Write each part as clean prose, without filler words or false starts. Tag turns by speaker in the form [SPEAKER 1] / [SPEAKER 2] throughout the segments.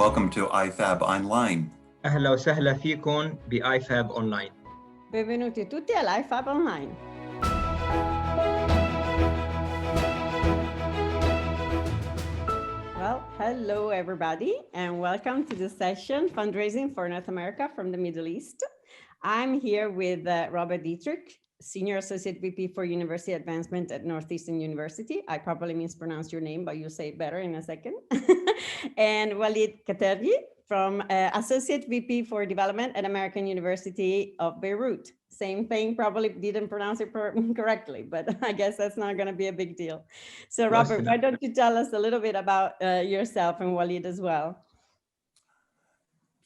[SPEAKER 1] welcome to IFAB Online.
[SPEAKER 2] أهلا وسهلا فيكم بIFAB Online.
[SPEAKER 3] Benvenuti tutti all'IFAB Online. Well, hello everybody, and welcome to the session Fundraising for North America from the Middle East. I'm here with Robert Dietrich, Senior Associate VP for University Advancement at Northeastern University. I probably mispronounced your name, but you'll say it better in a second. And Walid Katergi from Associate VP for Development at American University of Beirut. Same thing, probably didn't pronounce it correctly, but I guess that's not going to be a big deal. So Robert, why don't you tell us a little bit about yourself and Walid as well?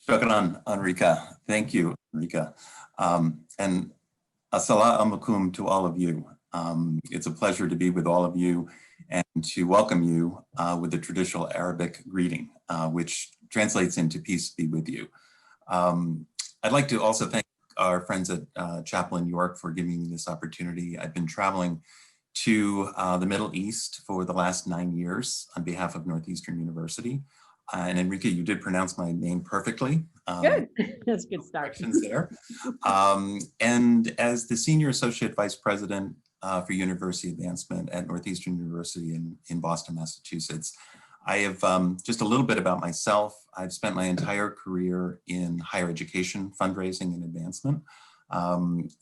[SPEAKER 1] Shukran, Enrica. Thank you, Enrica. And assalamu alaikum to all of you. It's a pleasure to be with all of you and to welcome you with the traditional Arabic greeting, which translates into peace be with you. I'd like to also thank our friends at Chapel in York for giving me this opportunity. I've been traveling to the Middle East for the last 9 years on behalf of Northeastern University. And Enrique, you did pronounce my name perfectly.
[SPEAKER 3] Good, that's a good start.
[SPEAKER 1] There. And as the Senior Associate Vice President for University Advancement at Northeastern University in Boston, Massachusetts, I have just a little bit about myself. I've spent my entire career in higher education, fundraising and advancement.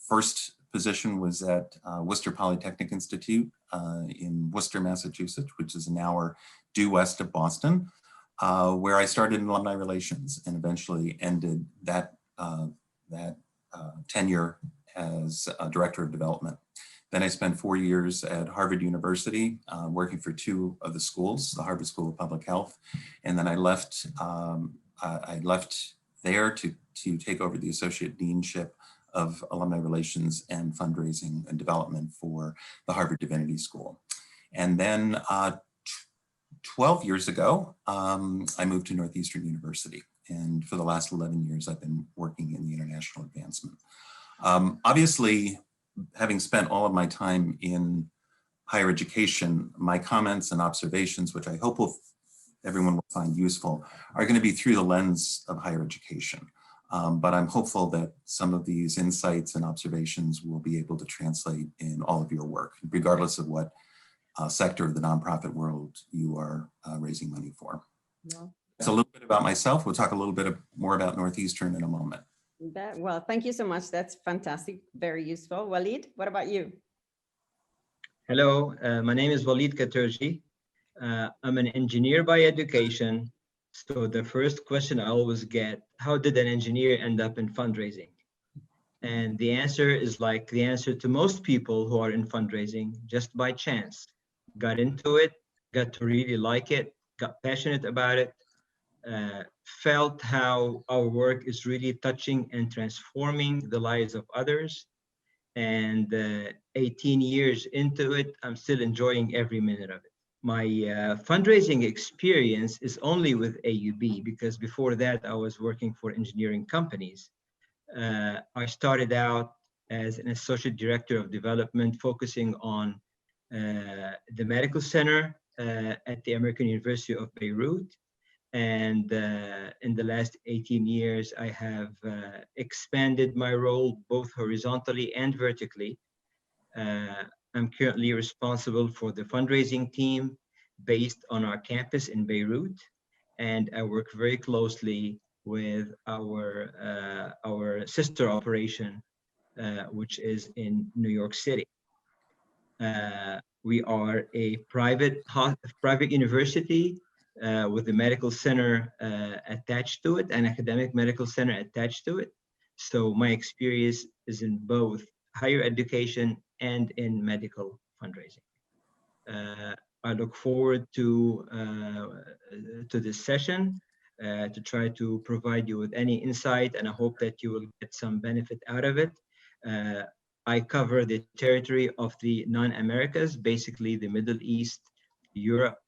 [SPEAKER 1] First position was at Worcester Polytechnic Institute in Worcester, Massachusetts, which is an hour due west of Boston. Where I started in alumni relations and eventually ended that tenure as a director of development. Then I spent 4 years at Harvard University, working for 2 of the schools, the Harvard School of Public Health, and then I left there to take over the associate deanship of alumni relations and fundraising and development for the Harvard Divinity School. And then 12 years ago, I moved to Northeastern University, and for the last 11 years, I've been working in the international advancement. Obviously, having spent all of my time in higher education, my comments and observations, which I hope everyone will find useful, are going to be through the lens of higher education. But I'm hopeful that some of these insights and observations will be able to translate in all of your work, regardless of what sector of the nonprofit world you are raising money for. Yeah. So a little bit about myself. We'll talk a little bit more about Northeastern in a moment.
[SPEAKER 3] Well, thank you so much. That's fantastic. Very useful. Walid, what about you?
[SPEAKER 2] Hello, my name is Walid Katergi. I'm an engineer by education. So the first question I always get, how did an engineer end up in fundraising? And the answer is like the answer to most people who are in fundraising, just by chance. Got into it, got to really like it, got passionate about it, felt how our work is really touching and transforming the lives of others. And 18 years into it, I'm still enjoying every minute of it. My fundraising experience is only with AUB, because before that, I was working for engineering companies. I started out as an associate director of development, focusing on the medical center at the American University of Beirut. And in the last 18 years, I have expanded my role both horizontally and vertically. I'm currently responsible for the fundraising team based on our campus in Beirut. And I work very closely with our sister operation, which is in New York City. We are a private university with a medical center attached to it, an academic medical center attached to it. So my experience is in both higher education and in medical fundraising. I look forward to this session to try to provide you with any insight, and I hope that you will get some benefit out of it. I cover the territory of the non-Americas, basically the Middle East, Europe,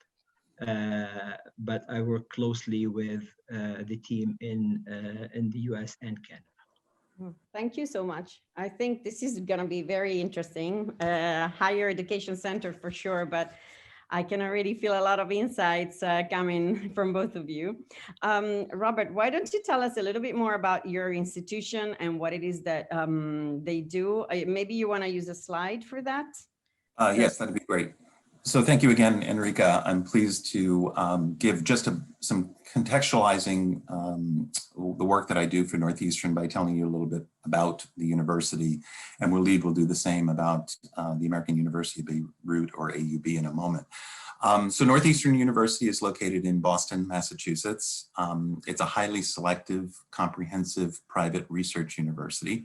[SPEAKER 2] but I work closely with the team in the US and Canada.
[SPEAKER 3] Thank you so much. I think this is going to be very interesting. Higher education center for sure, but I can already feel a lot of insights coming from both of you. Robert, why don't you tell us a little bit more about your institution and what it is that they do? Maybe you want to use a slide for that?
[SPEAKER 1] Yes, that'd be great. So thank you again, Enrica. I'm pleased to give just some contextualizing the work that I do for Northeastern by telling you a little bit about the university. And Waleed will do the same about the American University of Beirut, or AUB, in a moment. So Northeastern University is located in Boston, Massachusetts. It's a highly selective, comprehensive private research university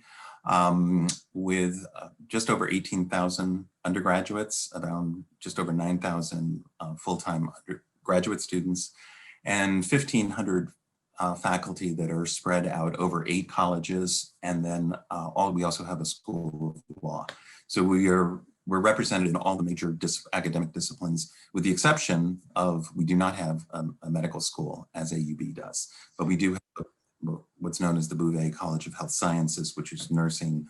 [SPEAKER 1] with just over 18,000 undergraduates, around just over 9,000 full-time graduate students, and 1,500 faculty that are spread out over 8 colleges, and then we also have a school of law. So we're represented in all the major academic disciplines, with the exception of we do not have a medical school as AUB does, but we do have what's known as the Bouvet College of Health Sciences, which is nursing,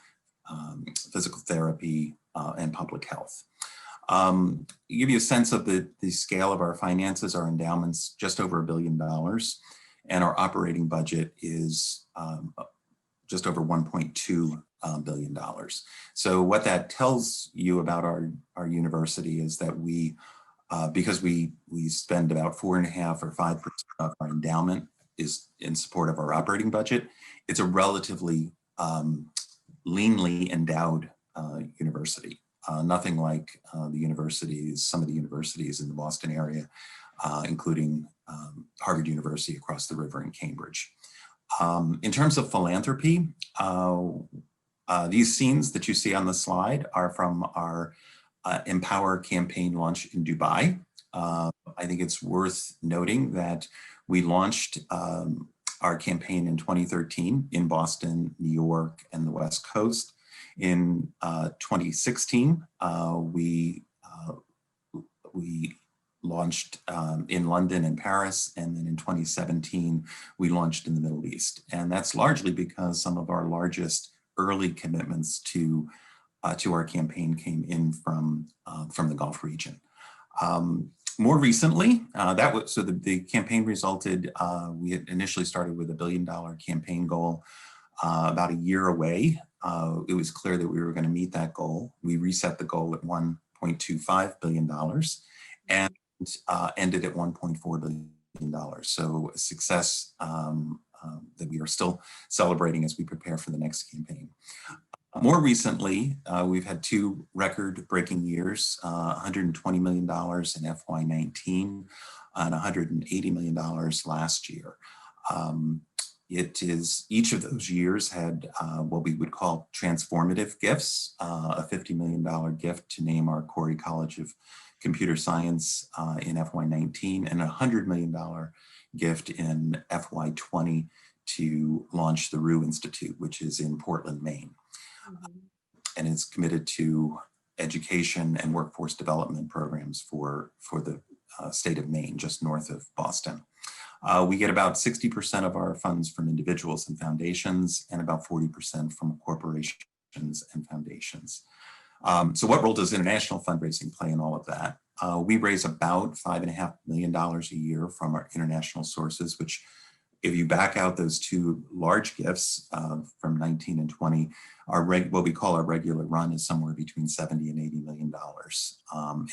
[SPEAKER 1] physical therapy, and public health. To give you a sense of the scale of our finances, our endowment's just over $1 billion, and our operating budget is just over $1.2 billion. So what that tells you about our university is that we, because we spend about 4.5 or 5% of our endowment is in support of our operating budget, it's a relatively leanly endowed university. Nothing like some of the universities in the Boston area, including Harvard University across the river in Cambridge. In terms of philanthropy, these scenes that you see on the slide are from our Empower campaign launch in Dubai. I think it's worth noting that we launched our campaign in 2013 in Boston, New York, and the West Coast. In 2016, we launched in London and Paris, and then in 2017, we launched in the Middle East. And that's largely because some of our largest early commitments to our campaign came in from the Gulf region. More recently, the campaign resulted, we had initially started with $1 billion campaign goal. About a year away, it was clear that we were going to meet that goal. We reset the goal at $1.25 billion and ended at $1.4 billion. So a success that we are still celebrating as we prepare for the next campaign. More recently, we've had 2 record-breaking years, $120 million in FY19 and $180 million last year. Each of those years had what we would call transformative gifts, a $50 million gift to name our Corey College of Computer Science in FY19, and a $100 million gift in FY20 to launch the Rue Institute, which is in Portland, Maine. And it's committed to education and workforce development programs for the state of Maine, just north of Boston. We get about 60% of our funds from individuals and foundations, and about 40% from corporations and foundations. So what role does international fundraising play in all of that? We raise about $5.5 million a year from our international sources, which, if you back out those 2 large gifts from 19 and 20, what we call our regular run is somewhere between $70 and $80 million.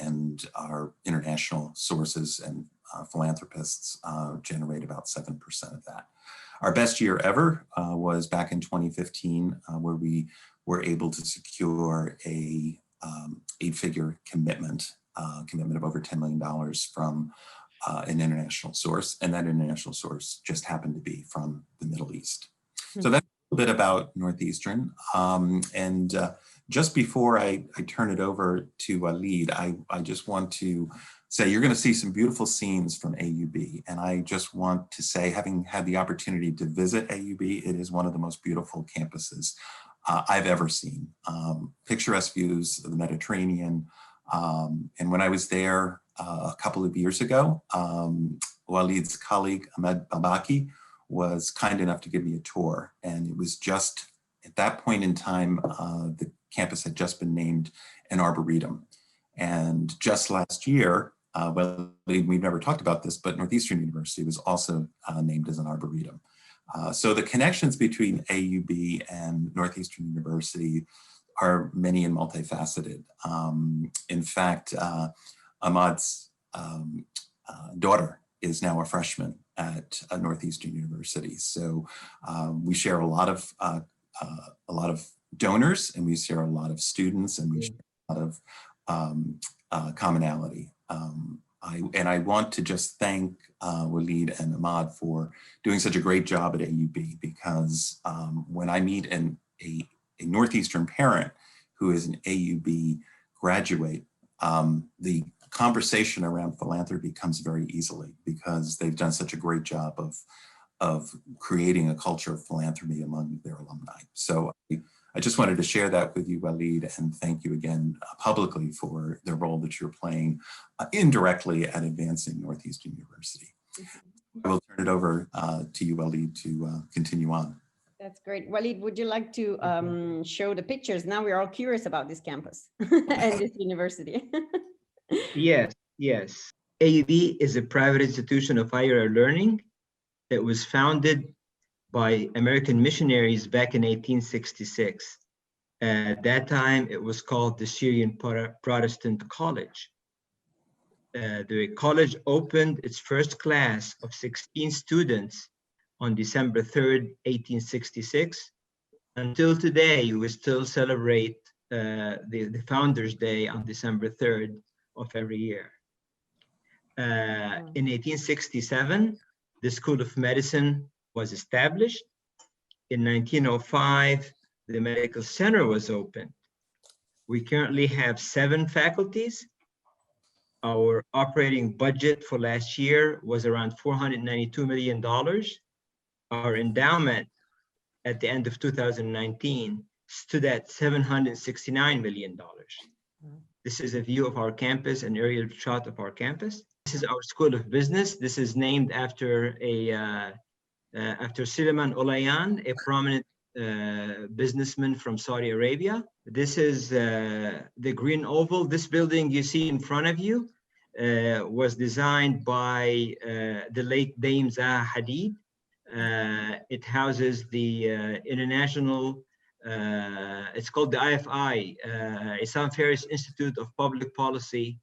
[SPEAKER 1] And our international sources and philanthropists generate about 7% of that. Our best year ever was back in 2015, where we were able to secure a 8-figure commitment of over $10 million from an international source, and that international source just happened to be from the Middle East. So that's a bit about Northeastern. Just before I turn it over to Waleed, I just want to say you're going to see some beautiful scenes from AUB. And I just want to say, having had the opportunity to visit AUB, it is one of the most beautiful campuses I've ever seen. Picturesque views of the Mediterranean. And when I was there a couple of years ago, Waleed's colleague, Ahmed Babaki, was kind enough to give me a tour. And it was just at that point in time, the campus had just been named an arboretum. And just last year, well, we've never talked about this, but Northeastern University was also named as an arboretum. So the connections between AUB and Northeastern University are many and multifaceted. In fact, Ahmad's daughter is now a freshman at Northeastern University. So we share a lot of donors, and we share a lot of students, and we share a lot of commonality. I want to just thank Walid and Ahmad for doing such a great job at AUB, because when I meet a Northeastern parent who is an AUB graduate, the conversation around philanthropy comes very easily, because they've done such a great job of creating a culture of philanthropy among their alumni. So I just wanted to share that with you, Walid, and thank you again publicly for the role that you're playing indirectly at advancing Northeastern University. I will turn it over to you, Walid, to continue on.
[SPEAKER 3] That's great. Walid, would you like to show the pictures? Now we're all curious about this campus and this university.
[SPEAKER 2] Yes. AUB is a private institution of higher learning that was founded by American missionaries back in 1866. At that time, it was called the Syrian Protestant College. The college opened its first class of 16 students on December 3rd, 1866. Until today, we still celebrate the Founders' Day on December 3rd of every year. In 1867, the School of Medicine was established. In 1905, the Medical Center was opened. We currently have 7 faculties. Our operating budget for last year was around $492 million. Our endowment at the end of 2019 stood at $769 million. This is a view of our campus, an aerial shot of our campus. This is our School of Business. This is named after after Suleiman Olayan, a prominent businessman from Saudi Arabia. This is the Green Oval. This building you see in front of you was designed by the late Dame Zaha Hadid. It houses the international, it's called the IFI, Islam Ferris Institute of Public Policy.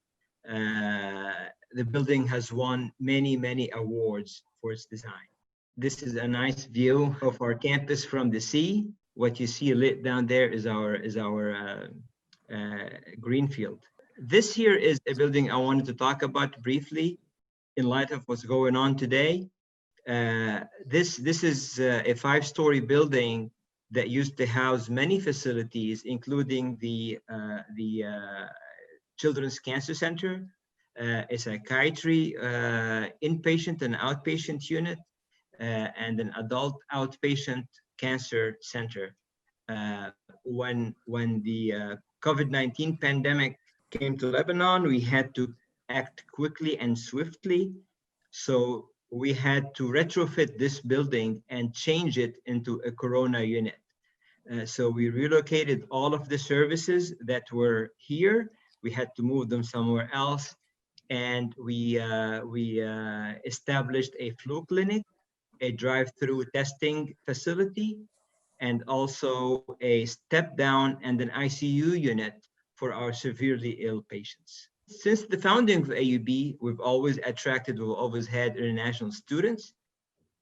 [SPEAKER 2] The building has won many awards for its design. This is a nice view of our campus from the sea. What you see lit down there is our green field. This here is a building I wanted to talk about briefly in light of what's going on today. This is a 5-story building that used to house many facilities, including the Children's Cancer Center, a psychiatry inpatient and outpatient unit, and an adult outpatient cancer center. When the COVID-19 pandemic came to Lebanon, we had to act quickly and swiftly. So we had to retrofit this building and change it into a corona unit. So we relocated all of the services that were here. We had to move them somewhere else. And we established a flu clinic, a drive-through testing facility, and also a step-down and an ICU unit for our severely ill patients. Since the founding of AUB, we've always had international students.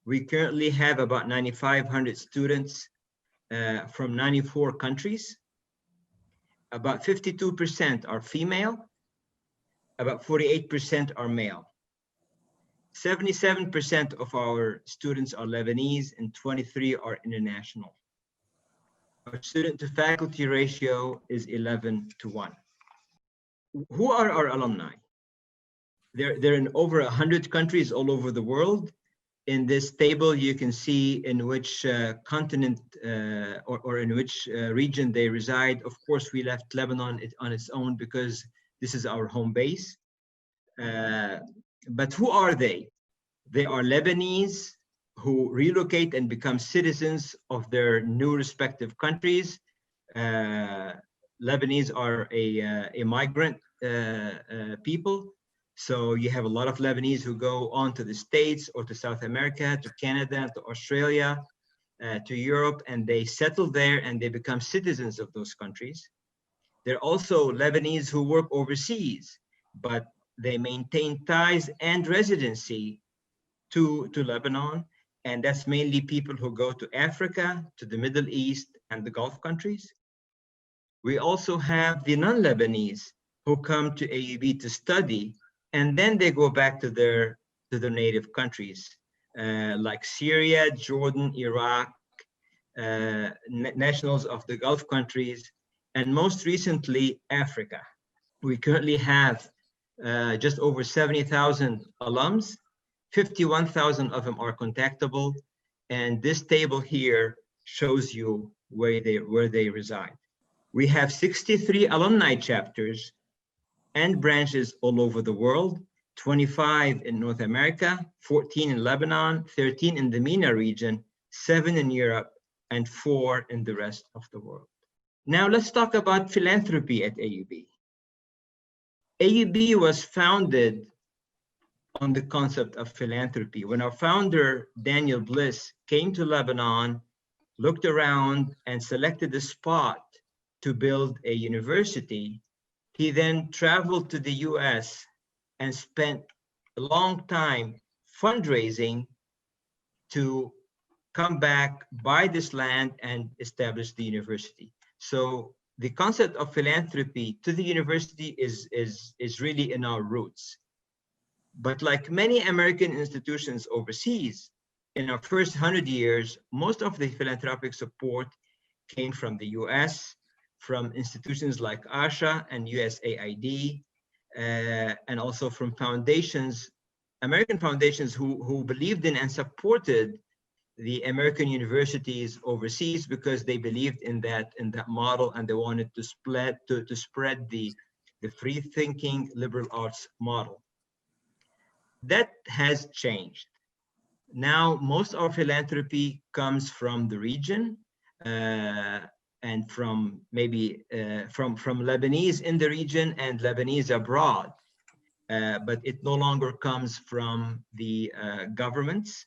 [SPEAKER 2] We currently have about 9,500 students from 94 countries. About 52% are female, about 48% are male. 77% of our students are Lebanese and 23 are international. Our student to faculty ratio is 11:1. Who are our alumni? They're in over 100 countries all over the world. In this table, you can see in which continent or in which region they reside. Of course, we left Lebanon on its own because this is our home base. But who are they? They are Lebanese who relocate and become citizens of their new respective countries. Lebanese are a migrant people. So you have a lot of Lebanese who go on to the States or to South America, to Canada, to Australia, to Europe, and they settle there and they become citizens of those countries. There are also Lebanese who work overseas, but they maintain ties and residency to Lebanon. And that's mainly people who go to Africa, to the Middle East, and the Gulf countries. We also have the non-Lebanese who come to AUB to study, and then they go back to their native countries, like Syria, Jordan, Iraq, nationals of the Gulf countries, and most recently, Africa. We currently have just over 70,000 alums. 51,000 of them are contactable, and this table here shows you where they reside. We have 63 alumni chapters and branches all over the world, 25 in North America, 14 in Lebanon, 13 in the MENA region, 7 in Europe, and 4 in the rest of the world. Now let's talk about philanthropy at AUB. AUB was founded on the concept of philanthropy. When our founder, Daniel Bliss, came to Lebanon, looked around and selected a spot to build a university, he then traveled to the US and spent a long time fundraising to come back, buy this land, and establish the university. So the concept of philanthropy to the university is really in our roots. But like many American institutions overseas, in our first 100 years, most of the philanthropic support came from the US, from institutions like ASHA and USAID, and also from foundations, American foundations who believed in and supported the American universities overseas because they believed in that model, and they wanted to spread the free thinking liberal arts model. That has changed. Now, most of our philanthropy comes from the region and from maybe from Lebanese in the region and Lebanese abroad, but it no longer comes from the governments.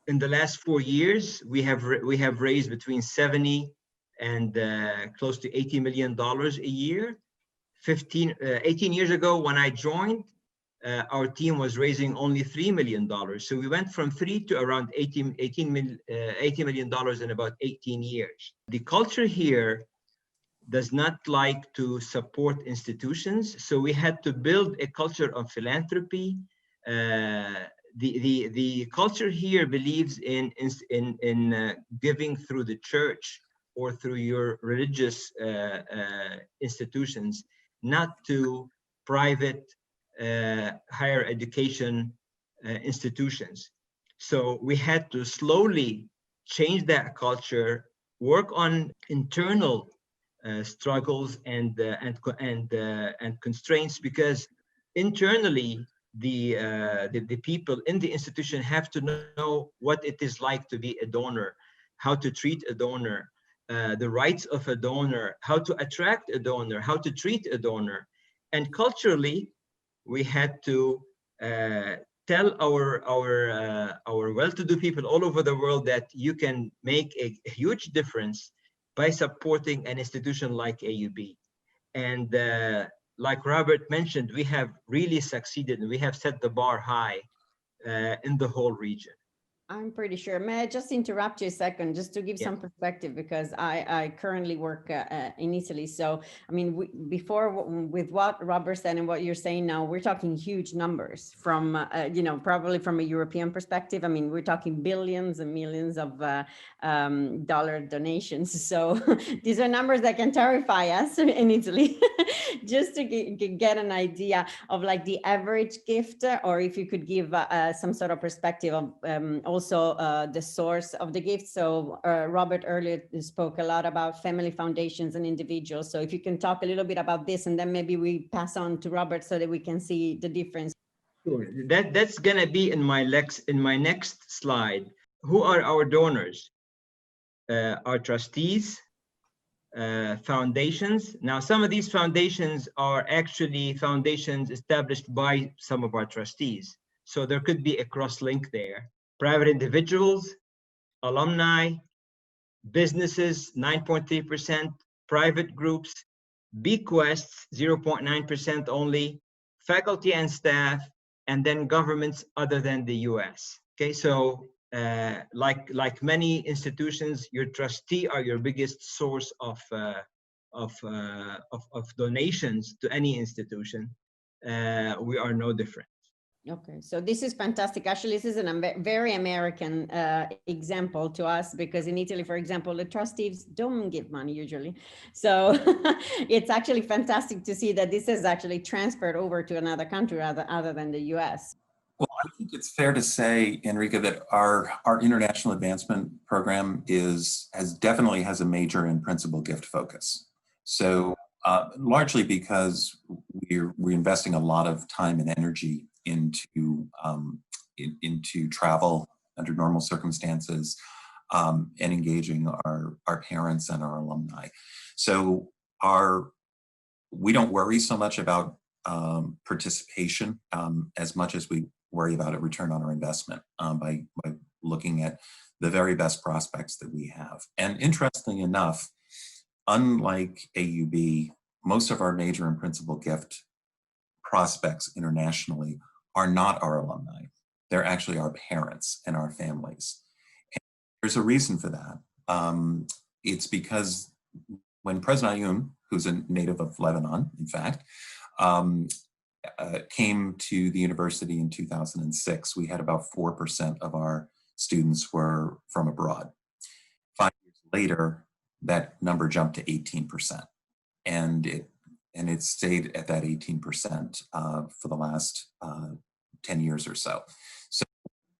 [SPEAKER 2] In the last 4 years, we have raised between 70 and close to $80 million a year. 18 years ago, when I joined, our team was raising only $3 million. So we went from 3 to around $80 million in about 18 years. The culture here does not like to support institutions. So we had to build a culture of philanthropy. The culture here believes in giving through the church or through your religious institutions, not to private higher education institutions. So we had to slowly change that culture, work on internal struggles and constraints, because internally the people in the institution have to know what it is like to be a donor, how to treat a donor, the rights of a donor, how to attract a donor, how to treat a donor. And culturally, we had to tell our well-to-do people all over the world that you can make a huge difference by supporting an institution like AUB. And like Robert mentioned, we have really succeeded, and we have set the bar high in the whole region.
[SPEAKER 3] I'm pretty sure. May I just interrupt you a second, just to give some perspective, because I currently work in Italy. So, I mean, with what Robert said and what you're saying now, we're talking huge numbers from, probably from a European perspective. I mean, we're talking billions and millions of dollar donations. So these are numbers that can terrify us in Italy. Just to get an idea of like the average gift, or if you could give some sort of perspective of also the source of the gift. So Robert earlier spoke a lot about family foundations and individuals. So if you can talk a little bit about this, and then maybe we pass on to Robert so that we can see the difference.
[SPEAKER 2] Sure. That's gonna be in my next slide. Who are our donors? Our trustees, foundations. Now, some of these foundations are actually foundations established by some of our trustees. So there could be a cross-link there. Private individuals, alumni, businesses, 9.3%, private groups, bequests, 0.9% only, faculty and staff, and then governments other than the US. Okay, so like many institutions, your trustee are your biggest source of donations to any institution. We are no different.
[SPEAKER 3] Okay, so this is fantastic. Actually, this is a very American example to us, because in Italy, for example, the trustees don't give money usually. So it's actually fantastic to see that this is actually transferred over to another country other than the US.
[SPEAKER 1] Well, I think it's fair to say, Enrica, that our international advancement program definitely has a major and principal gift focus. So largely because we're investing a lot of time and energy into travel under normal circumstances, and engaging our parents and our alumni. So we don't worry so much about participation as much as we worry about a return on our investment by looking at the very best prospects that we have. And interestingly enough, unlike AUB, most of our major and principal gift prospects internationally are not our alumni. They're actually our parents and our families. And there's a reason for that. It's because when President Ayoun, who's a native of Lebanon, in fact, came to the university in 2006, we had about 4% of our students were from abroad. 5 years later, that number jumped to 18%. And it stayed at that 18% for the last 10 years or so. So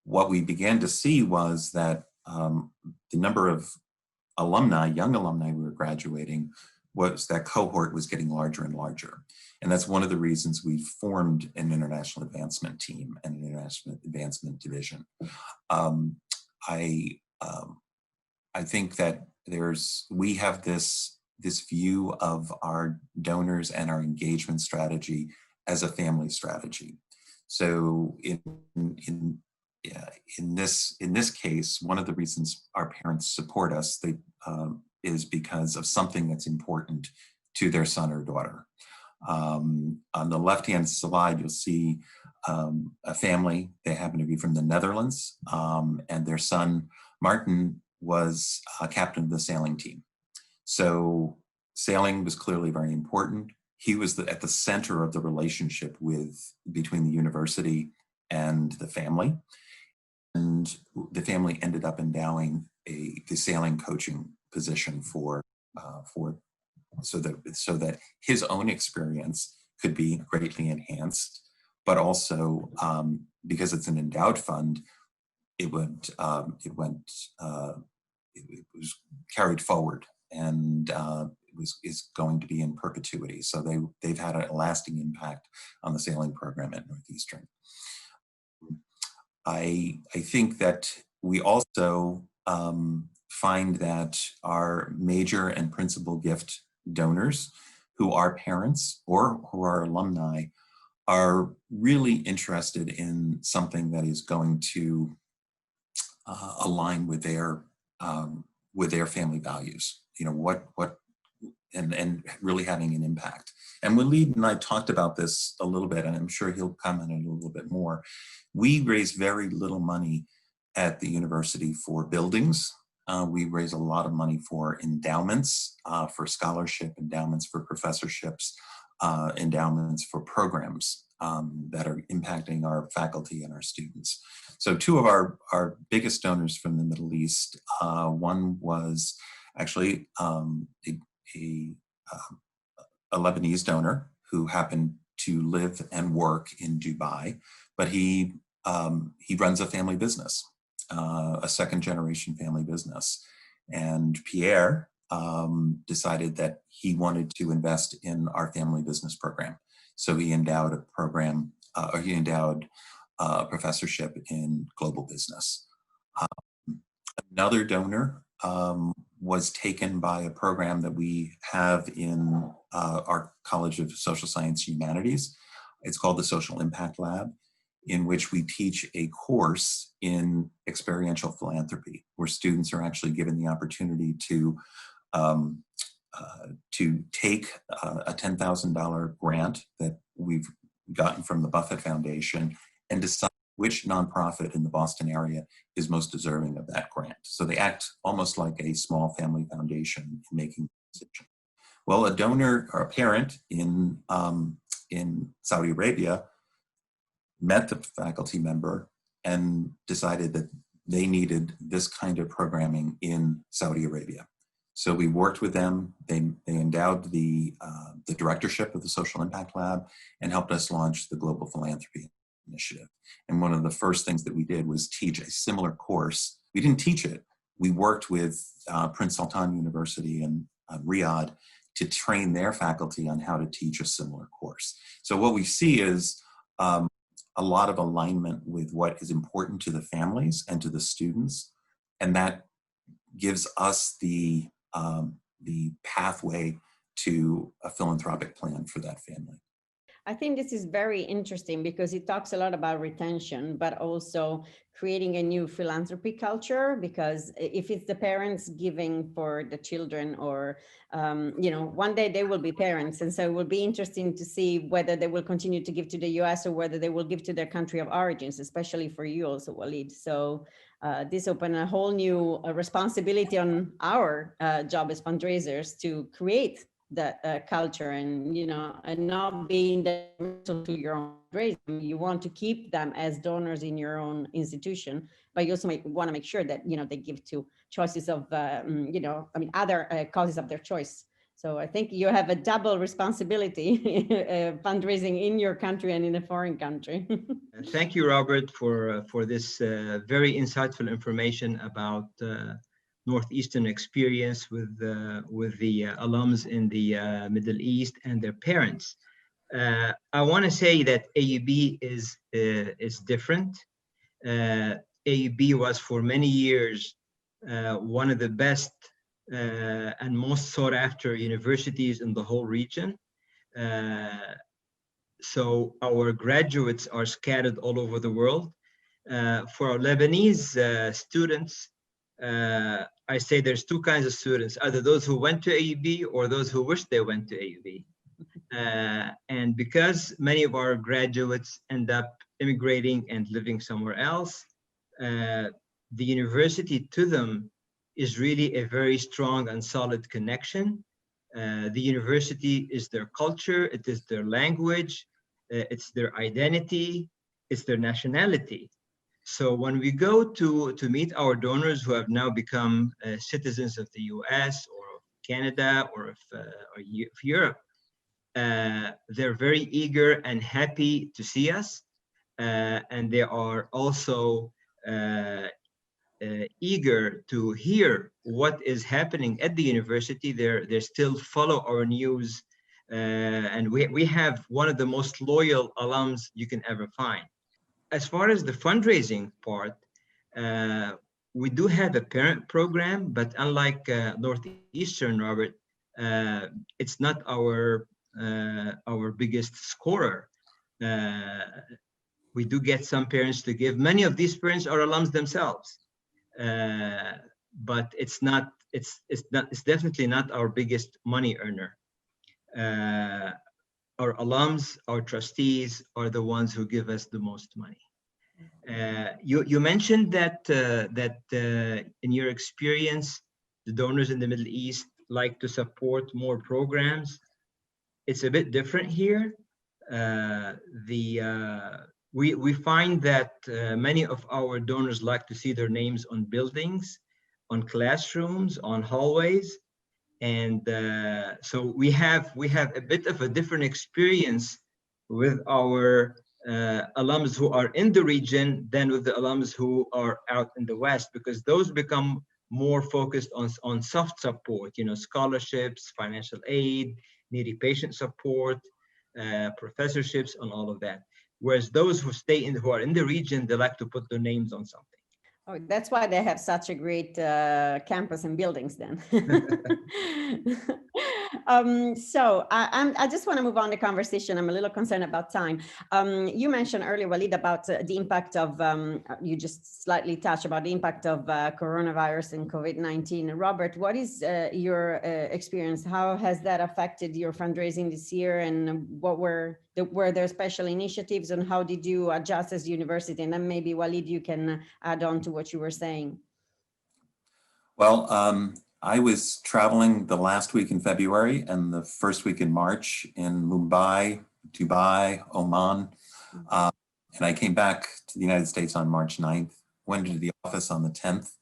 [SPEAKER 1] what we began to see was that the number of alumni, young alumni we were graduating, that cohort was getting larger and larger. And that's one of the reasons we formed an international advancement team and an international advancement division. I think that we have this view of our donors and our engagement strategy as a family strategy. So in this case, one of the reasons our parents support us is because of something that's important to their son or daughter. On the left-hand slide, you'll see a family. They happen to be from the Netherlands, and their son, Martin, was captain of the sailing team. So sailing was clearly very important. He was at the center of the relationship between the university and the family. And the family ended up endowing the sailing coaching position so that his own experience could be greatly enhanced, but also because it's an endowed fund, it was carried forward and is going to be in perpetuity. So they've had a lasting impact on the sailing program at Northeastern. I think that we also find that our major and principal gift donors, who are parents or who are alumni, are really interested in something that is going to align with their family values. You know, and really having an impact. And Walid and I talked about this a little bit, and I'm sure he'll comment on it a little bit more. We raise very little money at the university for buildings. We raise a lot of money for endowments, for scholarship, endowments for professorships, endowments for programs that are impacting our faculty and our students. So two of our biggest donors from the Middle East, one was actually a Lebanese donor who happened to live and work in Dubai, but he runs a family business, a second generation family business. And Pierre decided that he wanted to invest in our family business program. So he endowed a program, or he endowed a professorship in global business. Another donor was taken by a program that we have in our College of Social Science Humanities. It's called the Social Impact Lab, in which we teach a course in experiential philanthropy, where students are actually given the opportunity to take a $10,000 grant that we've gotten from the Buffett Foundation and decide which nonprofit in the Boston area is most deserving of that grant. So they act almost like a small family foundation in making the decision. Well, a donor or a parent in Saudi Arabia met the faculty member and decided that they needed this kind of programming in Saudi Arabia. So we worked with them. They endowed the directorship of the Social Impact Lab and helped us launch the Global Philanthropy Initiative. And one of the first things that we did was teach a similar course. We didn't teach it. We worked with Prince Sultan University in Riyadh to train their faculty on how to teach a similar course. So what we see is a lot of alignment with what is important to the families and to the students. And that gives us the pathway to a philanthropic plan for that family.
[SPEAKER 3] I think this is very interesting because it talks a lot about retention, but also creating a new philanthropy culture, because if it's the parents giving for the children, or, one day they will be parents. And so it will be interesting to see whether they will continue to give to the US or whether they will give to their country of origins, especially for you also, Walid. So this opened a whole new responsibility on our job as fundraisers to create that culture, and and not being detrimental to your own fundraising. You want to keep them as donors in your own institution, but you also want to make sure that they give to choices of other causes of their choice. So I think you have a double responsibility, fundraising in your country and in a foreign country.
[SPEAKER 2] Thank you, Robert, for this very insightful information about Northeastern experience with the alums in the Middle East and their parents. I want to say that AUB is different. AUB was for many years one of the best and most sought after universities in the whole region. So our graduates are scattered all over the world. For our Lebanese students, I say there's two kinds of students, either those who went to AUB or those who wish they went to AUB. And because many of our graduates end up immigrating and living somewhere else, the university to them is really a very strong and solid connection. The university is their culture, it is their language, it's their identity, it's their nationality. So when we go to meet our donors who have now become citizens of the US or of Canada or of Europe, they're very eager and happy to see us. And they are also eager to hear what is happening at the university. They still follow our news. And we have one of the most loyal alums you can ever find. As far as the fundraising part, we do have a parent program, but unlike Northeastern, Robert, it's not our biggest scorer. We do get some parents to give. Many of these parents are alums themselves, but it's definitely not our biggest money earner. Our alums, our trustees are the ones who give us the most money. You mentioned that in your experience, the donors in the Middle East like to support more programs. It's a bit different here. We find that many of our donors like to see their names on buildings, on classrooms, on hallways. And so we have a bit of a different experience with our alums who are in the region than with the alums who are out in the West, because those become more focused on soft support, scholarships, financial aid, needy patient support, professorships, and all of that. Whereas those who are in the region, they like to put their names on something.
[SPEAKER 3] Oh, that's why they have such a great campus and buildings then. I just want to move on the conversation. I'm a little concerned about time. You mentioned earlier, Walid, about the impact of, you just slightly touched about the impact of coronavirus and COVID-19. Robert, what is your experience? How has that affected your fundraising this year? And what were there special initiatives, and how did you adjust as a university? And then maybe Walid, you can add on to what you were saying.
[SPEAKER 1] Well, I was traveling the last week in February and the first week in March in Mumbai, Dubai, Oman. And I came back to the United States on March 9th, went into the office on the 10th,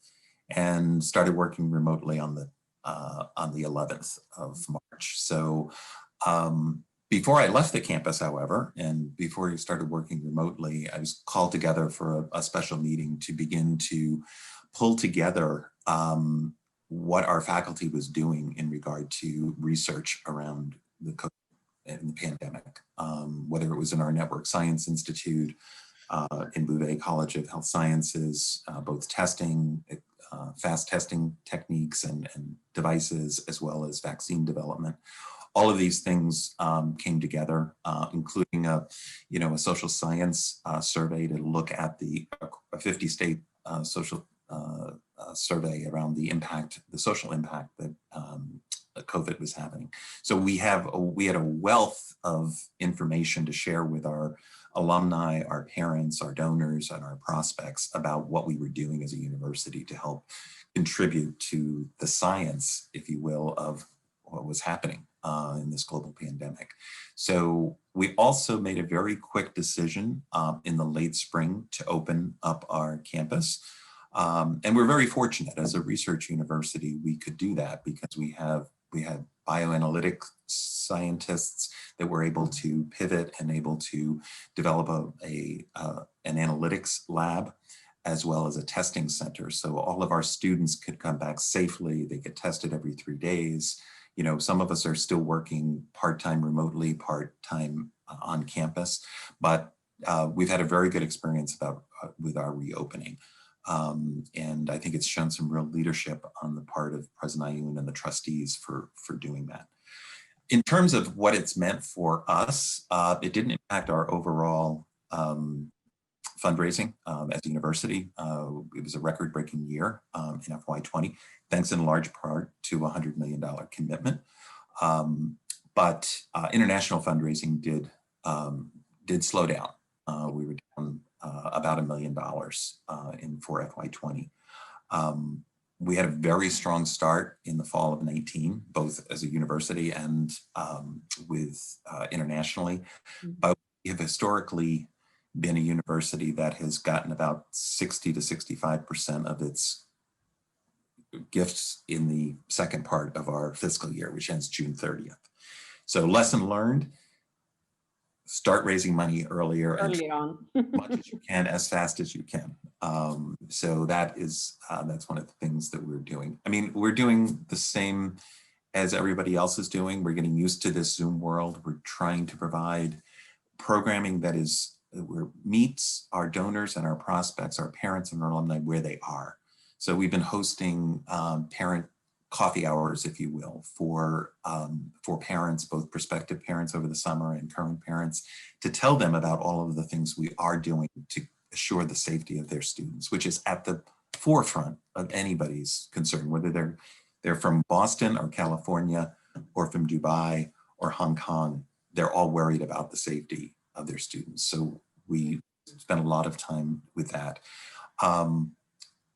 [SPEAKER 1] and started working remotely on the 11th of March. So before I left the campus, however, and before I started working remotely, I was called together for a special meeting to begin to pull together what our faculty was doing in regard to research around the COVID and the pandemic, whether it was in our Network Science Institute, in Bouvet College of Health Sciences, both testing, fast testing techniques and devices, as well as vaccine development. All of these things came together, including a social science survey to look at the 50-state social survey around the impact, the social impact that COVID was having. So we had a wealth of information to share with our alumni, our parents, our donors, and our prospects about what we were doing as a university to help contribute to the science, if you will, of what was happening in this global pandemic. So we also made a very quick decision in the late spring to open up our campus. And we're very fortunate as a research university, we could do that because we had bioanalytic scientists that were able to pivot and able to develop an analytics lab as well as a testing center. So all of our students could come back safely. They get tested every 3 days. Some of us are still working part-time remotely, part-time on campus, but we've had a very good experience with our reopening. And I think it's shown some real leadership on the part of President Ayoun and the trustees for doing that. In terms of what it's meant for us, it didn't impact our overall fundraising as a university. It was a record-breaking year in FY20, thanks in large part to a $100 million commitment. But international fundraising did slow down. We were down about $1 million for FY20. We had a very strong start in the fall of 19, both as a university and with internationally. But we have historically been a university that has gotten about 60 to 65% of its gifts in the second part of our fiscal year, which ends June 30th. So lesson learned, start raising money earlier
[SPEAKER 3] on.
[SPEAKER 1] as much as you can, as fast as you can. So that's one of the things that we're doing. I mean, we're doing the same as everybody else is doing. We're getting used to this Zoom world. We're trying to provide programming that meets our donors and our prospects, our parents and our alumni where they are. So we've been hosting parent coffee hours, if you will, for parents, both prospective parents over the summer and current parents, to tell them about all of the things we are doing to assure the safety of their students, which is at the forefront of anybody's concern, whether they're from Boston or California or from Dubai or Hong Kong. They're all worried about the safety of their students. So we spend a lot of time with that.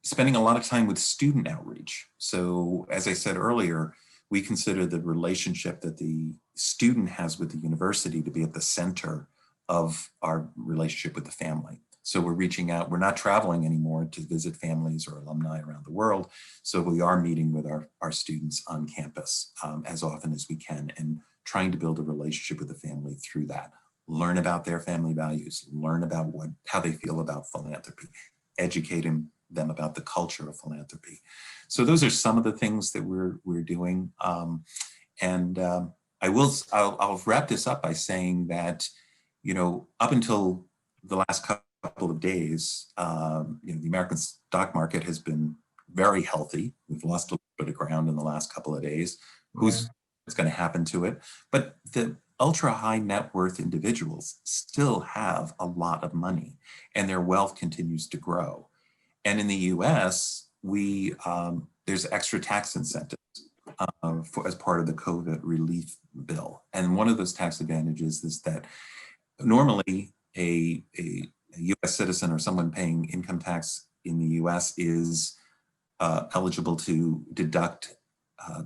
[SPEAKER 1] Spending a lot of time with student outreach. So as I said earlier, we consider the relationship that the student has with the university to be at the center of our relationship with the family. So we're reaching out, we're not traveling anymore to visit families or alumni around the world. So we are meeting with our students on campus as often as we can and trying to build a relationship with the family through that. Learn about their family values, learn about how they feel about philanthropy, educating them about the culture of philanthropy. So those are some of the things that we're doing. I'll wrap this up by saying that, up until the last couple couple of days, the American stock market has been very healthy. We've lost a little bit of ground in the last couple of days. What's going to happen to it? But the ultra high net worth individuals still have a lot of money, and their wealth continues to grow. And in the U.S., there's extra tax incentives as part of the COVID relief bill. And one of those tax advantages is that normally a U.S. citizen or someone paying income tax in the U.S. is eligible to deduct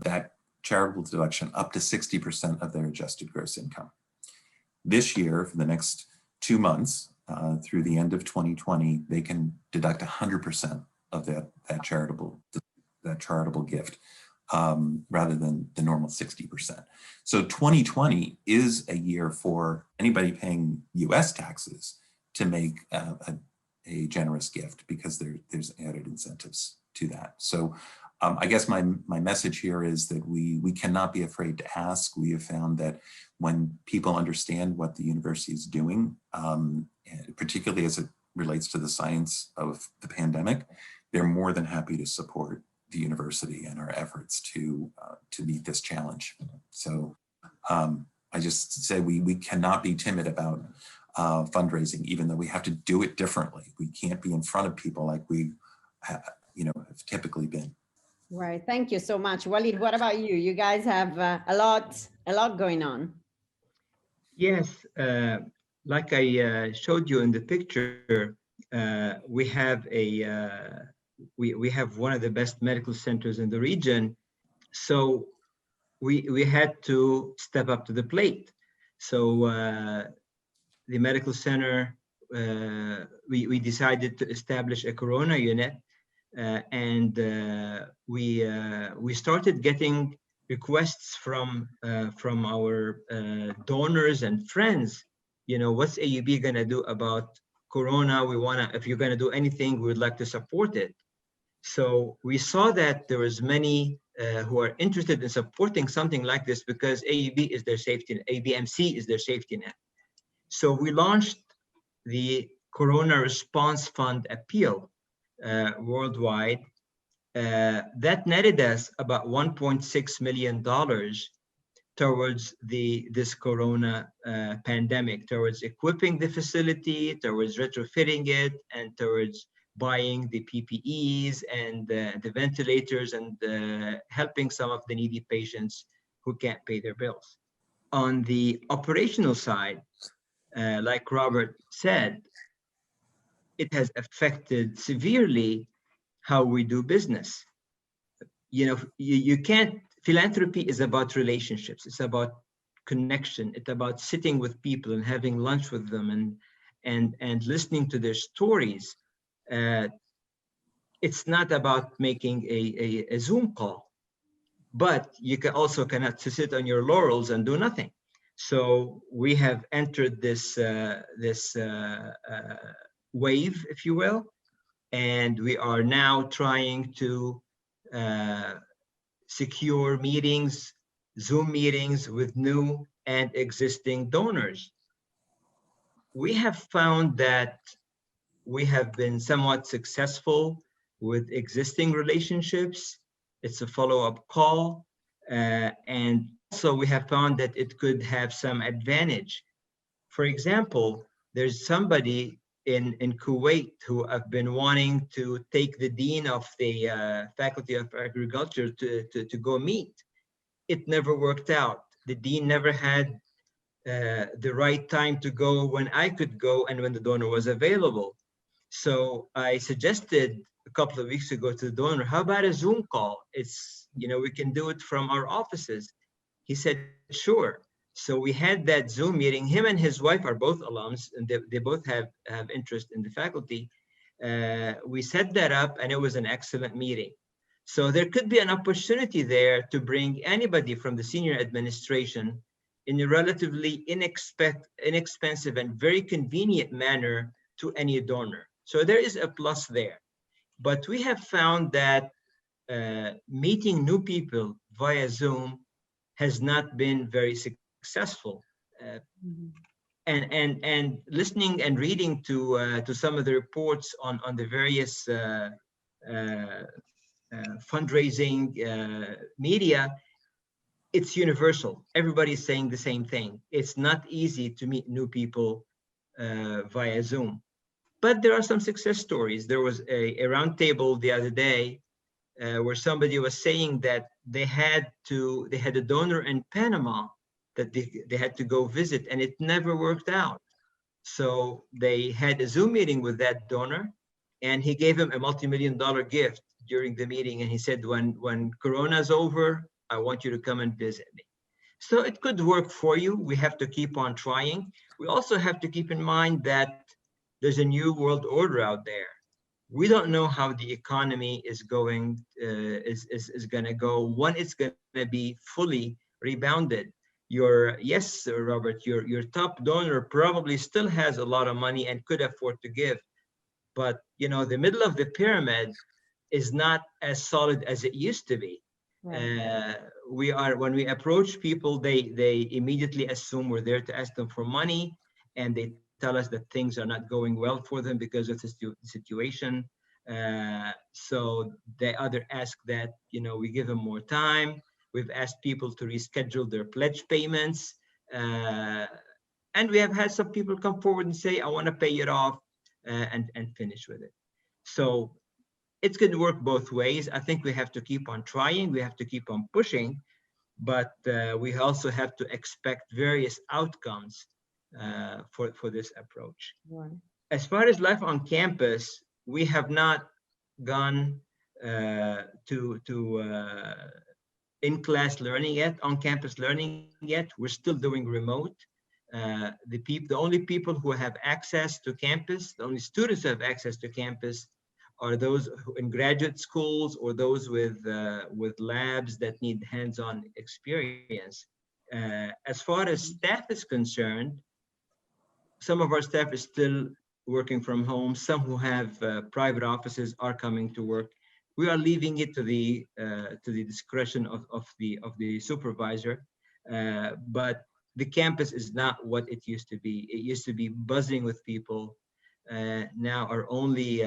[SPEAKER 1] that charitable deduction up to 60% of their adjusted gross income. This year, for the next 2 months, through the end of 2020, they can deduct 100% of that charitable gift, rather than the normal 60%. So 2020 is a year for anybody paying U.S. taxes to make a generous gift, because there's added incentives to that. So I guess my message here is that we cannot be afraid to ask. We have found that when people understand what the university is doing, particularly as it relates to the science of the pandemic, they're more than happy to support the university and our efforts to meet this challenge. So I just say we cannot be timid about fundraising, even though we have to do it differently. We can't be in front of people like we have typically been.
[SPEAKER 3] Right. Thank you so much. Walid, what about you? You guys have a lot going on.
[SPEAKER 2] Yes, like I showed you in the picture, we have we have one of the best medical centers in the region. So we had to step up to the plate. So the medical center, we decided to establish a corona unit, and we started getting requests from our donors and friends. What's AUB gonna do about corona? If you're gonna do anything, we would like to support it. So we saw that there was many who are interested in supporting something like this, because AUB is their safety net, ABMC is their safety net. So we launched the Corona Response Fund appeal worldwide. That netted us about $1.6 million towards this corona pandemic, towards equipping the facility, towards retrofitting it, and towards buying the PPEs and the ventilators, and helping some of the needy patients who can't pay their bills. On the operational side, like Robert said, it has affected severely how we do business. You can't, philanthropy is about relationships. It's about connection. It's about sitting with people and having lunch with them and listening to their stories. It's not about making a Zoom call, but you cannot sit on your laurels and do nothing. So we have entered this wave, if you will, and we are now trying to secure meetings, Zoom meetings with new and existing donors. We have found that we have been somewhat successful with existing relationships. It's a follow-up call, and also we have found that it could have some advantage. For example, there's somebody in Kuwait who have been wanting to take the dean of the Faculty of Agriculture to go meet. It never worked out. The dean never had the right time to go when I could go and when the donor was available. So I suggested a couple of weeks ago to the donor, how about a Zoom call? It's, we can do it from our offices. He said, sure. So we had that Zoom meeting. Him and his wife are both alums, and they both have interest in the faculty. We set that up, and it was an excellent meeting. So there could be an opportunity there to bring anybody from the senior administration in a relatively inexpensive and very convenient manner to any donor. So there is a plus there. But we have found that meeting new people via Zoom has not been very successful. and listening and reading to some of the reports on the various fundraising media, it's universal. Everybody's saying the same thing. It's not easy to meet new people via Zoom, but there are some success stories. There was a roundtable the other day where somebody was saying that they had a donor in Panama that they had to go visit, and it never worked out. So they had a Zoom meeting with that donor, and he gave him a multi-million-dollar gift during the meeting. And he said, when Corona's over, I want you to come and visit me. So it could work for you. We have to keep on trying. We also have to keep in mind that there's a new world order out there. We don't know how the economy is going, is going to go, when it's going to be fully rebounded. Yes, Robert, your top donor probably still has a lot of money and could afford to give, but the middle of the pyramid is not as solid as it used to be. Right. When we approach people, they immediately assume we're there to ask them for money, and they tell us that things are not going well for them because of the situation. So they either ask that we give them more time. We've asked people to reschedule their pledge payments, and we have had some people come forward and say, "I want to pay it off and finish with it." So it's going to work both ways. I think we have to keep on trying. We have to keep on pushing, but we also have to expect various outcomes for this approach. Right. As far as life on campus, we have not gone to in-class learning yet, on-campus learning yet. We're still doing remote. The only people who have access to campus, the only students who have access to campus are those in graduate schools or those with labs that need hands-on experience. As far as staff is concerned, some of our staff is still working from home. Some who have private offices are coming to work. We are leaving it to the discretion of the supervisor, but the campus is not what it used to be. It used to be buzzing with people. Now our only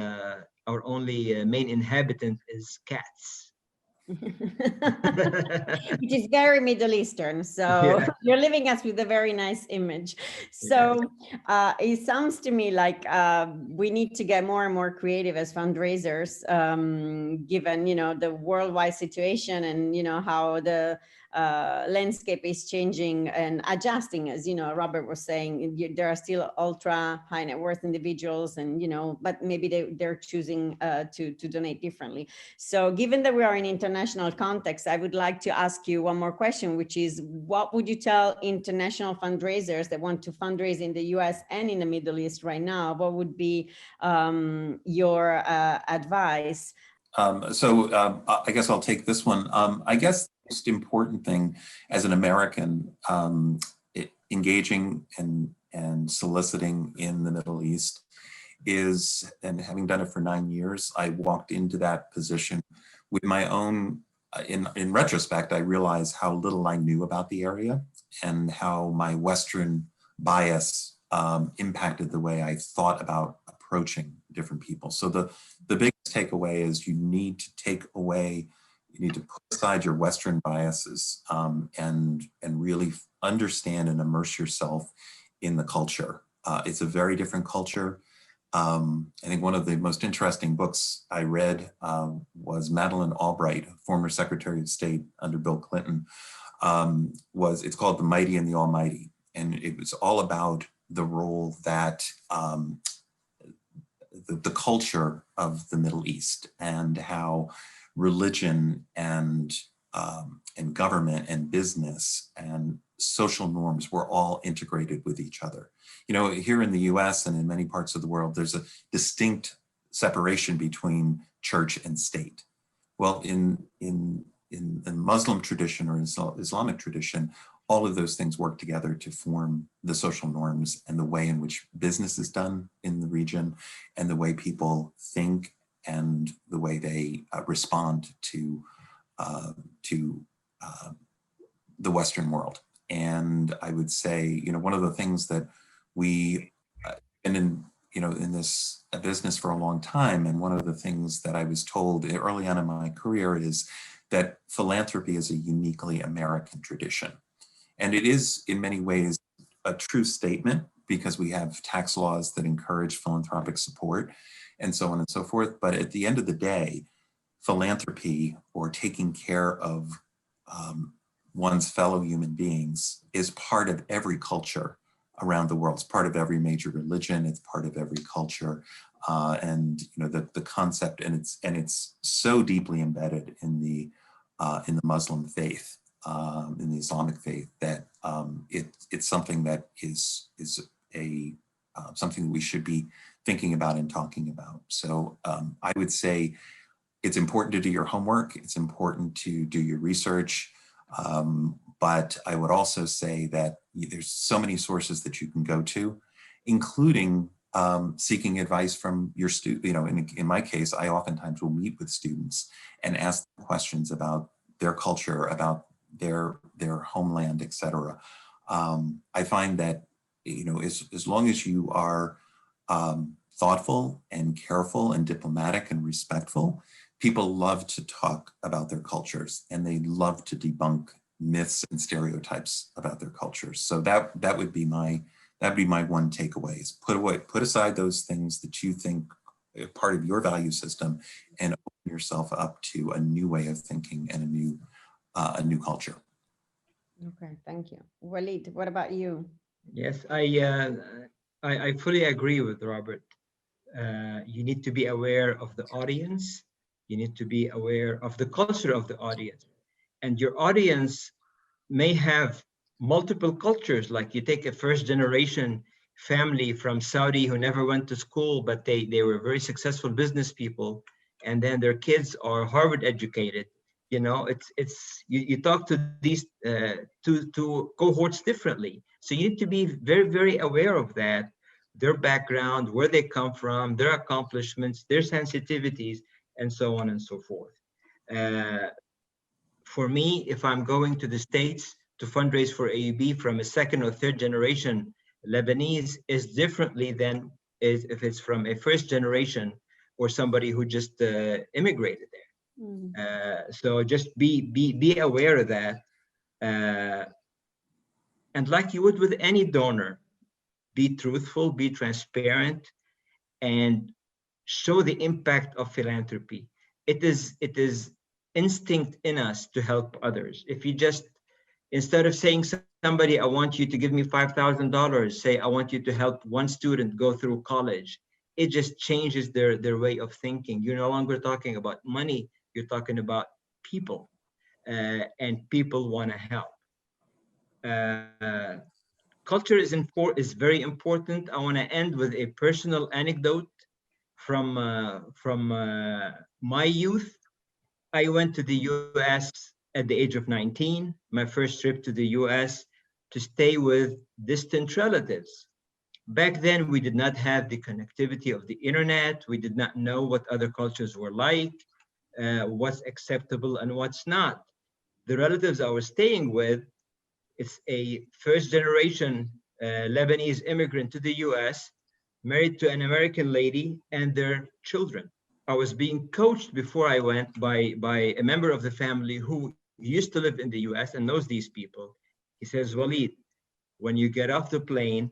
[SPEAKER 2] main inhabitant is cats.
[SPEAKER 3] Which is very Middle Eastern. So yeah. You're leaving us with a very nice image. So it sounds to me like we need to get more and more creative as fundraisers, given the worldwide situation and how the landscape is changing and adjusting. As Robert was saying, there are still ultra high net worth individuals, and but maybe they're choosing to donate differently. So given that we are in international context, I would like to ask you one more question, which is, what would you tell international fundraisers that want to fundraise in the US and in the Middle East right now? What would be your advice?
[SPEAKER 1] I guess I'll take this one. I guess the most important thing as an American engaging and soliciting in the Middle East is, and having done it for 9 years, I walked into that position with my own, in retrospect, I realized how little I knew about the area and how my Western bias impacted the way I thought about approaching different people. So the biggest takeaway is you need to put aside your Western biases and really understand and immerse yourself in the culture. It's a very different culture. I think one of the most interesting books I read was Madeleine Albright, former Secretary of State under Bill Clinton. It's called The Mighty and the Almighty. And it was all about the role that the culture of the Middle East and how religion and government and business and social norms were all integrated with each other. Here in the US and in many parts of the world, there's a distinct separation between church and state. Well, in the Muslim tradition or Islamic tradition, all of those things work together to form the social norms and the way in which business is done in the region and the way people think and the way they respond to the Western world. And I would say, one of the things that we been in this business for a long time, and one of the things that I was told early on in my career is that philanthropy is a uniquely American tradition. And it is in many ways a true statement, because we have tax laws that encourage philanthropic support and so on and so forth. But at the end of the day, philanthropy, or taking care of one's fellow human beings, is part of every culture around the world. It's part of every major religion. It's part of every culture. And the concept, and it's so deeply embedded in the Muslim faith, in the Islamic faith, that it's something that is something that we should be thinking about and talking about. So I would say it's important to do your homework. It's important to do your research. But I would also say that there's so many sources that you can go to, including seeking advice from your student. In my case, I oftentimes will meet with students and ask them questions about their culture, about their homeland, etc. I find that as long as you are thoughtful and careful and diplomatic and respectful, people love to talk about their cultures, and they love to debunk myths and stereotypes about their cultures. So that would be my one takeaway: is put aside those things that you think are part of your value system, and open yourself up to a new way of thinking and a new culture.
[SPEAKER 3] Okay, thank you. Walid, what about you?
[SPEAKER 2] Yes, I fully agree with Robert. You need to be aware of the audience. You need to be aware of the culture of the audience. And your audience may have multiple cultures. Like, you take a first generation family from Saudi who never went to school, but they were very successful business people, and then their kids are Harvard educated. You talk to these two cohorts differently. So you need to be very, very aware of that, their background, where they come from, their accomplishments, their sensitivities, and so on and so forth. For me, if I'm going to the States to fundraise for AUB from a second or third generation Lebanese, is differently than if it's from a first generation or somebody who just immigrated there. So just be aware of that. And like you would with any donor, be truthful, be transparent, and show the impact of philanthropy. It is instinct in us to help others. If you just, instead of saying somebody, I want you to give me $5,000, say, I want you to help one student go through college, it just changes their way of thinking. You're no longer talking about money, you're talking about people, and people want to help. Culture is very important. I want to end with a personal anecdote from my youth. I went to the US at the age of 19, my first trip to the US, to stay with distant relatives. Back then, we did not have the connectivity of the internet. We did not know what other cultures were like, what's acceptable and what's not. The relatives I was staying with, it's a first generation Lebanese immigrant to the US, married to an American lady and their children. I was being coached before I went by a member of the family who used to live in the US and knows these people. He says, Walid, when you get off the plane,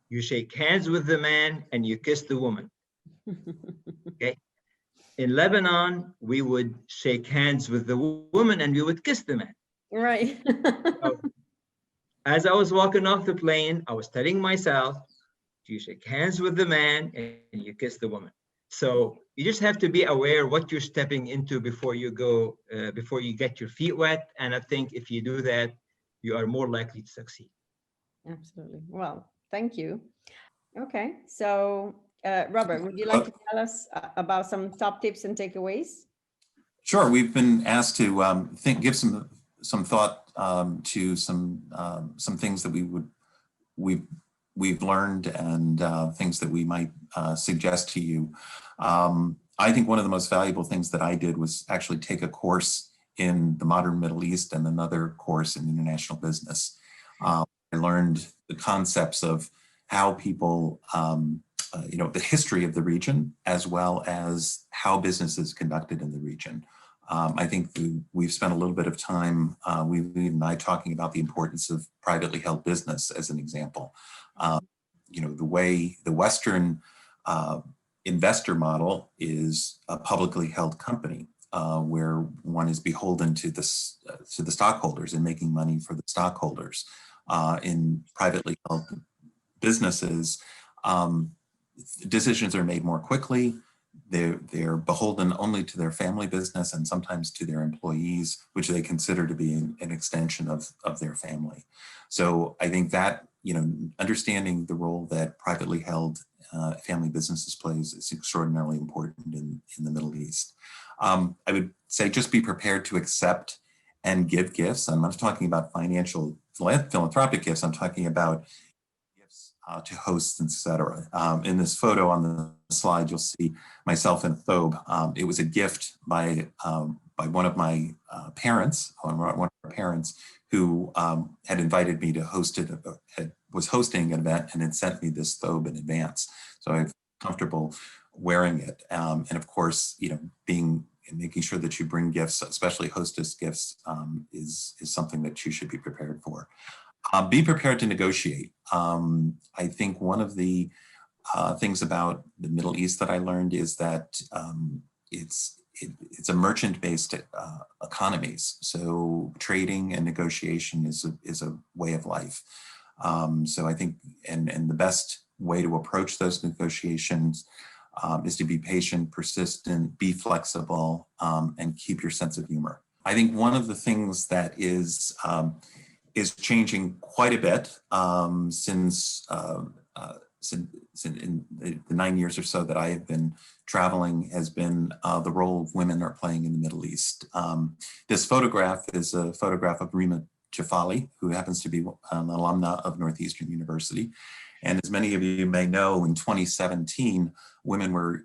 [SPEAKER 2] you shake hands with the man and you kiss the woman. Okay. In Lebanon, we would shake hands with the woman and we would kiss the man.
[SPEAKER 3] Right.
[SPEAKER 2] So, as I was walking off the plane, I was telling myself, you shake hands with the man and you kiss the woman. So you just have to be aware what you're stepping into before you go, before you get your feet wet. And I think if you do that, you are more likely to succeed.
[SPEAKER 3] Absolutely. Well, thank you. Okay. So, Robert, would you like to tell us about some top tips and takeaways?
[SPEAKER 1] Sure. We've been asked to give some thought to some things that we've learned, and things that we might suggest to you. I think one of the most valuable things that I did was actually take a course in the modern Middle East and another course in international business. I learned the concepts of how people, the history of the region, as well as how business is conducted in the region. I think we've spent a little bit of time, We've and I, talking about the importance of privately held business as an example. The way the Western investor model is a publicly held company, where one is beholden to the stockholders and making money for the stockholders. In privately held businesses, decisions are made more quickly. They're beholden only to their family business and sometimes to their employees, which they consider to be an extension of their family. So I think that, understanding the role that privately held family businesses plays is extraordinarily important in the Middle East. I would say just be prepared to accept and give gifts. I'm not talking about financial philanthropic gifts. I'm talking about gifts to hosts, etc. In this photo on the slide, you'll see myself in a thobe. It was a gift by one of my parents, who had invited me to host it, was hosting an event and had sent me this thobe in advance. So I'm comfortable wearing it. And of course, making sure that you bring gifts, especially hostess gifts, is something that you should be prepared for. Be prepared to negotiate. I think one of the things about the Middle East that I learned is that it's a merchant-based economies. So trading and negotiation is a way of life. So I think, and the best way to approach those negotiations is to be patient, persistent, be flexible, and keep your sense of humor. I think one of the things that is changing quite a bit since in the 9 years or so that I have been traveling has been the role of women are playing in the Middle East. This photograph is a photograph of Rima Jafali, who happens to be an alumna of Northeastern University. And as many of you may know, in 2017, women were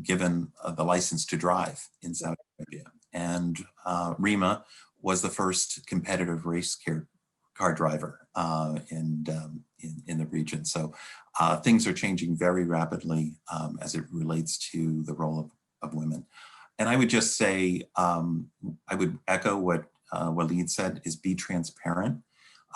[SPEAKER 1] given the license to drive in Saudi Arabia. And Rima was the first competitive race car driver in the region. So things are changing very rapidly as it relates to the role of women. And I would just say, I would echo what Walid said, is be transparent.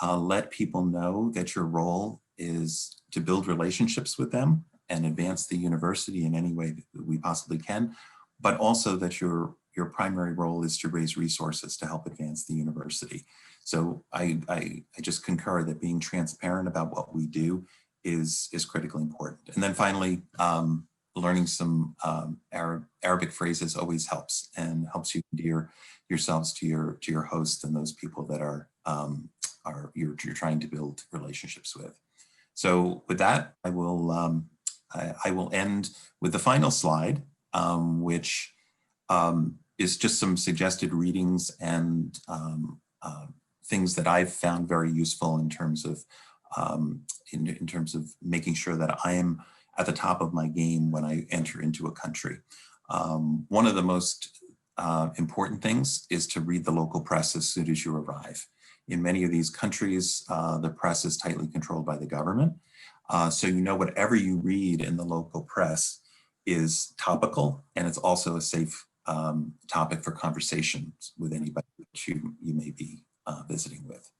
[SPEAKER 1] Let people know that your role is to build relationships with them and advance the university in any way that we possibly can, but also that your primary role is to raise resources to help advance the university. So I just concur that being transparent about what we do is critically important. And then finally, learning some Arabic phrases always helps, and helps you endear yourselves to your host and those people that you're trying to build relationships with. So with that, I will end with the final slide, which is just some suggested readings and things that I've found very useful in terms of making sure that I am at the top of my game when I enter into a country. One of the most important things is to read the local press as soon as you arrive. In many of these countries, the press is tightly controlled by the government. So whatever you read in the local press is topical, and it's also a safe topic for conversations with anybody that you may be visiting with.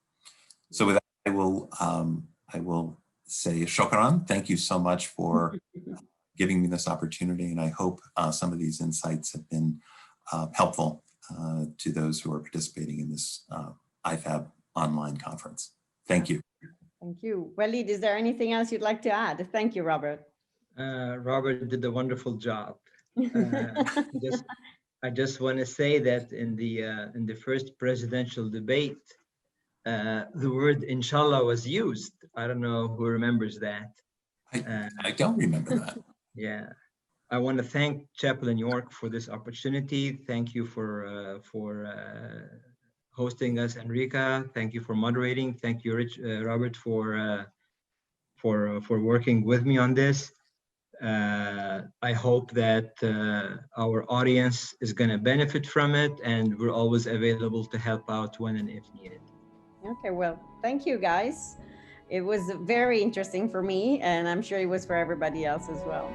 [SPEAKER 1] So with that, I will say shukran. Thank you so much for giving me this opportunity, and I hope some of these insights have been helpful to those who are participating in this IFAB online conference. Thank you.
[SPEAKER 3] Thank you. Walid, is there anything else you'd like to add? Thank you, Robert.
[SPEAKER 2] Robert did a wonderful job. I just want to say that in the first presidential debate, the word inshallah was used. I don't know who remembers that.
[SPEAKER 1] I don't remember that.
[SPEAKER 2] Yeah. I want to thank Chapel in York for this opportunity. Thank you for hosting us, Enrica. Thank you for moderating. Thank you, Robert, for working with me on this. I hope that our audience is going to benefit from it, and we're always available to help out when and if needed.
[SPEAKER 3] Okay, well, thank you, guys. It was very interesting for me, and I'm sure it was for everybody else as well.